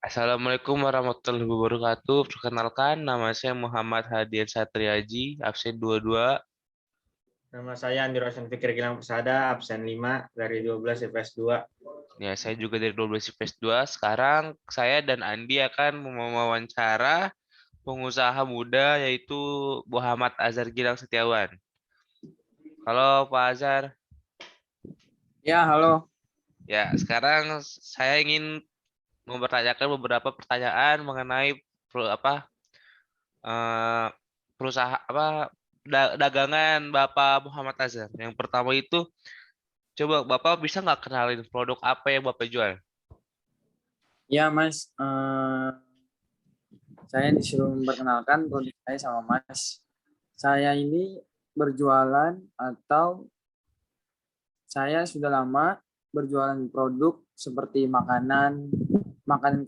Assalamualaikum warahmatullahi wabarakatuh. Perkenalkan, nama saya Muhammad Hadian Satriaji, absen 22. Nama saya Andi Rosan Fikri Gilang Persada, absen 5 dari 12 IPS 2. Ya, saya juga dari 12 IPS 2. Sekarang saya dan Andi akan mewawancara pengusaha muda yaitu Muhammad Azhar Gilang Setiawan. Halo Pak Azhar. Ya, halo. Ya, sekarang saya ingin mempertanyakan beberapa pertanyaan mengenai eh, perusahaan dagangan Bapak Muhammad Azhar. Yang pertama itu, coba Bapak bisa nggak kenalin produk apa yang Bapak jual? Ya, Mas. Saya disuruh memperkenalkan produk saya sama Mas. Saya ini berjualan atau saya sudah lama berjualan produk seperti makanan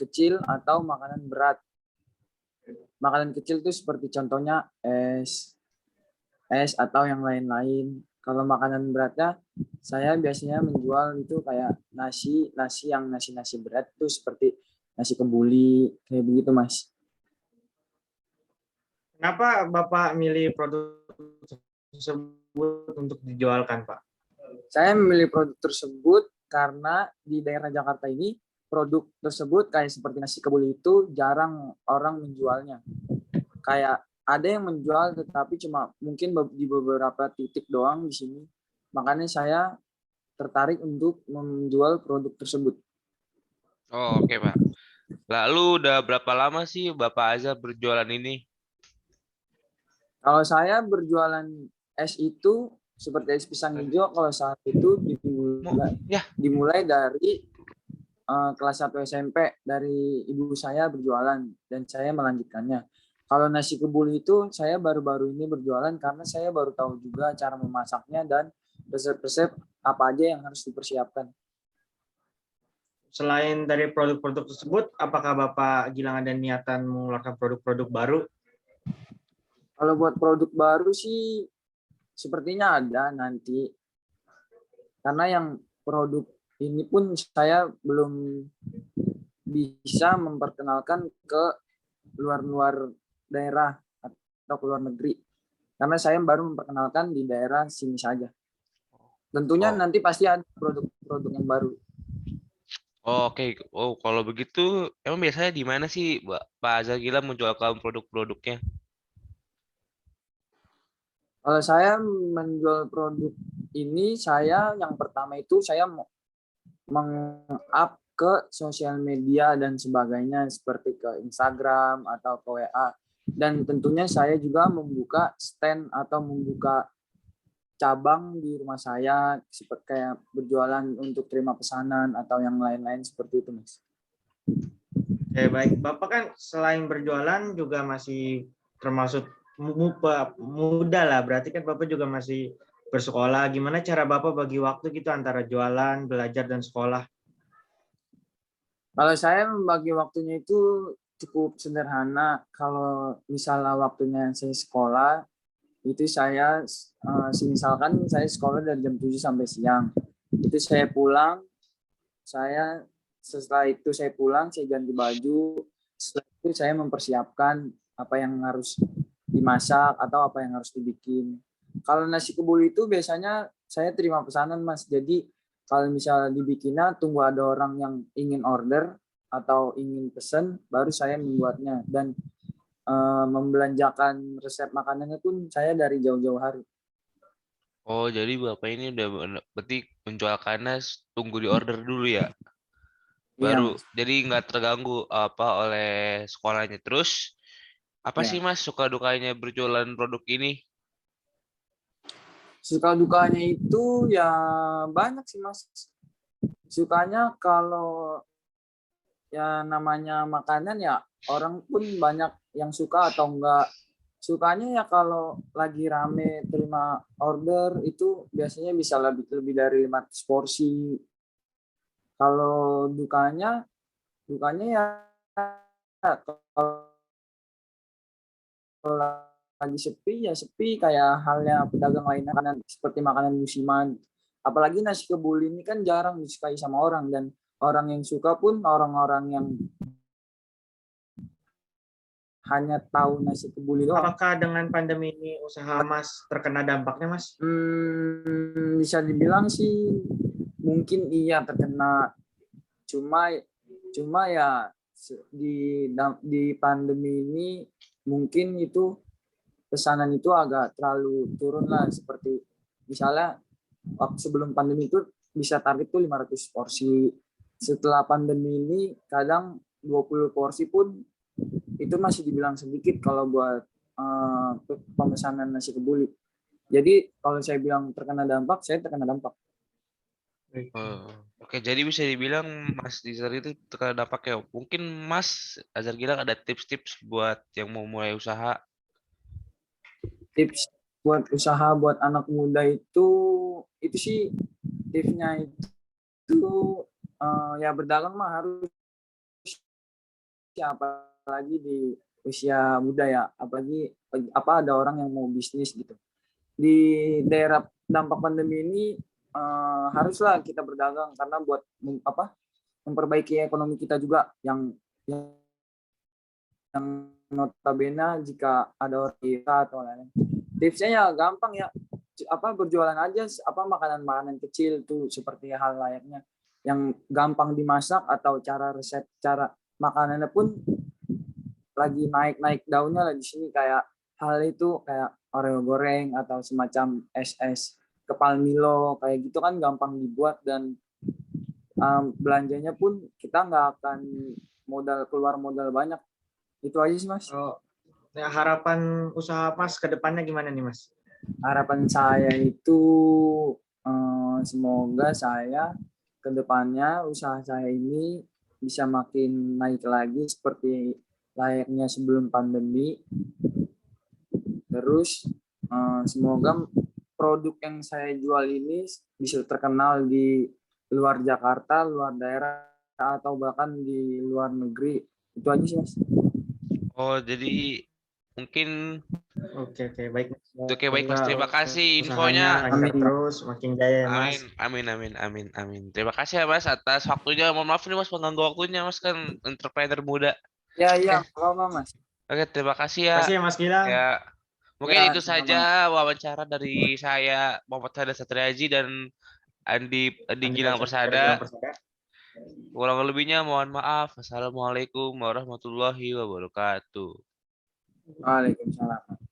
kecil atau makanan berat. Makanan kecil itu seperti contohnya es atau yang lain-lain. Kalau makanan beratnya, saya biasanya menjual itu kayak nasi berat itu seperti nasi kebuli kayak begitu, Mas. Kenapa Bapak milih produk tersebut untuk dijualkan, Pak? Saya memilih produk tersebut karena di daerah Jakarta ini produk tersebut kayak seperti nasi kebuli itu jarang orang menjualnya. Kayak ada yang menjual tetapi cuma mungkin di beberapa titik doang di sini. Makanya saya tertarik untuk menjual produk tersebut. Oh, oke Pak. Lalu udah berapa lama sih Bapak Azhar berjualan ini? Kalau saya berjualan es itu seperti es pisang hijau, kalau saat itu dimulai dari kelas 1 SMP dari ibu saya berjualan dan saya melanjutkannya. Kalau nasi kebuli itu saya baru-baru ini berjualan karena saya baru tahu juga cara memasaknya dan resep-resep apa aja yang harus dipersiapkan. Selain dari produk-produk tersebut, apakah Bapak Gilang ada niatan mengeluarkan produk-produk baru? Kalau buat produk baru sih sepertinya ada nanti. Karena yang produk ini pun saya belum bisa memperkenalkan ke luar daerah atau ke luar negeri. Karena saya baru memperkenalkan di daerah sini saja. Tentunya nanti pasti ada produk-produk yang baru. Oh, oke. Oh, kalau begitu, emang biasanya di mana sih Pak Azhar Gilang menjualkan produk-produknya? Kalau saya menjual produk ini, saya yang pertama itu saya meng-up ke sosial media dan sebagainya seperti ke Instagram atau ke WA. Dan tentunya saya juga membuka stand atau membuka cabang di rumah saya seperti kayak berjualan untuk terima pesanan atau yang lain-lain seperti itu, Mas. Oke, baik. Bapak kan selain berjualan juga masih termasuk muda lah. Berarti kan Bapak juga masih bersekolah. Gimana cara Bapak bagi waktu gitu antara jualan, belajar, dan sekolah? Kalau saya membagi waktunya itu cukup sederhana. Kalau misalnya waktunya saya sekolah, itu saya misalkan saya sekolah dari jam 7 sampai siang. Itu saya pulang, setelah itu saya pulang, saya ganti baju, setelah itu saya mempersiapkan apa yang harus dimasak atau apa yang harus dibikin. Kalau nasi kebuli itu biasanya saya terima pesanan, Mas. Jadi kalau misalnya dibikinnya tunggu ada orang yang ingin order atau ingin pesen, baru saya membuatnya. Dan membelanjakan resep makanannya pun saya dari jauh-jauh hari. Oh, jadi Bapak ini udah berarti menjualkannya tunggu di order dulu ya? Iya, Baru, Mas. jadi nggak terganggu oleh sekolahnya. Terus, apa Ya. sih Mas suka dukanya berjualan produk ini? Suka dukanya itu ya banyak sih, Mas. Sukanya kalau ya namanya makanan ya orang pun banyak yang suka atau enggak. Sukanya ya kalau lagi rame terima order itu biasanya bisa lebih dari 500 porsi. Kalau dukanya ya kalau lagi sepi ya sepi kayak halnya pedagang lainnya makanan seperti makanan musiman. Apalagi nasi kebuli ini kan jarang disukai sama orang dan orang yang suka pun orang-orang yang hanya tahu nasi kebuli doang. Apakah dengan pandemi ini usaha Mas terkena dampaknya, Mas? Bisa dibilang sih mungkin iya terkena. Cuma ya di pandemi ini mungkin itu pesanan itu agak terlalu turun lah, seperti misalnya waktu sebelum pandemi itu bisa target tuh 500 porsi. Setelah pandemi ini kadang 20 porsi pun itu masih dibilang sedikit kalau buat pemesanan nasi kebuli. Jadi kalau saya bilang terkena dampak, saya terkena dampak. Oke, jadi bisa dibilang Mas Dizar itu terkena dampak ya. Mungkin Mas Azhar Gilang ada tips-tips buat yang mau mulai usaha. Tips buat usaha buat anak muda itu sih tipsnya itu ya berdagang mah harus, ya apalagi di usia muda ya, apalagi ada orang yang mau bisnis gitu. Di daerah dampak pandemi ini haruslah kita berdagang karena buat memperbaiki ekonomi kita juga yang notabene jika ada orang kita atau lain. Tipsnya ya gampang ya, berjualan aja makanan-makanan kecil tuh, seperti hal layaknya yang gampang dimasak atau resep cara makanannya pun lagi naik daunnya lah di sini, kayak hal itu kayak Oreo goreng atau semacam es kepal Milo kayak gitu kan gampang dibuat, dan belanjanya pun kita nggak akan keluar modal banyak. Itu aja sih, Mas. Oh, ya, harapan usaha Mas ke depannya gimana nih, Mas? Harapan saya itu semoga saya ke depannya usaha saya ini bisa makin naik lagi seperti layaknya sebelum pandemi. Terus semoga produk yang saya jual ini bisa terkenal di luar Jakarta, luar daerah, atau bahkan di luar negeri. Itu aja sih, Mas. Oh, jadi mungkin Oke, baik. oke, baik Mas. Terima kasih Usahanya infonya. lancar Amin. terus, makin jaya ya, Mas. Amin. Terima kasih ya Mas atas waktunya. Mohon maaf nih Mas mengganggu waktunya, Mas kan entrepreneur muda. Ya, Oke, apa Mas. oke, terima kasih ya. Terima kasih ya, Mas Gilang. Ya, mungkin Ya, itu sama-sama. saja wawancara dari saya Muhammad Sada Satriaji dan Andi Gilang Persada. Kurang lebihnya mohon maaf. Assalamualaikum warahmatullahi wabarakatuh. Waalaikumsalam.